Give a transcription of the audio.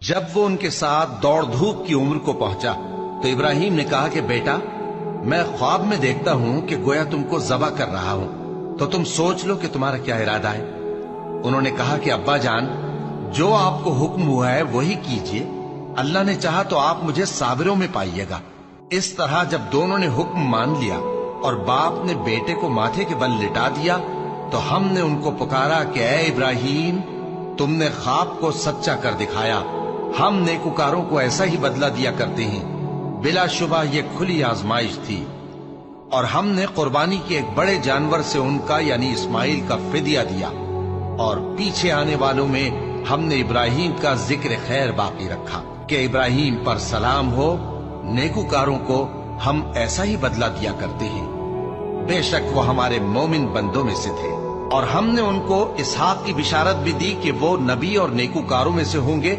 جب وہ ان کے ساتھ دوڑ دھوپ کی عمر کو پہنچا تو ابراہیم نے کہا کہ بیٹا، میں خواب میں دیکھتا ہوں کہ گویا تم کو ذبح کر رہا ہوں، تو تم سوچ لو کہ تمہارا کیا ارادہ ہے۔ انہوں نے کہا کہ ابا جان، جو آپ کو حکم ہوا ہے وہی کیجئے، اللہ نے چاہا تو آپ مجھے صابروں میں پائیے گا۔ اس طرح جب دونوں نے حکم مان لیا اور باپ نے بیٹے کو ماتھے کے بل لٹا دیا تو ہم نے ان کو پکارا کہ اے ابراہیم، تم نے خواب کو سچا کر دکھایا، ہم نیکوکاروں کو ایسا ہی بدلہ دیا کرتے ہیں۔ بلا شبہ یہ کھلی آزمائش تھی، اور ہم نے قربانی کے ایک بڑے جانور سے ان کا یعنی اسماعیل کا فدیہ دیا، اور پیچھے آنے والوں میں ہم نے ابراہیم کا ذکر خیر باقی رکھا کہ ابراہیم پر سلام ہو، نیکوکاروں کو ہم ایسا ہی بدلہ دیا کرتے ہیں۔ بے شک وہ ہمارے مومن بندوں میں سے تھے، اور ہم نے ان کو اسحاق کی بشارت بھی دی کہ وہ نبی اور نیکوکاروں میں سے ہوں گے،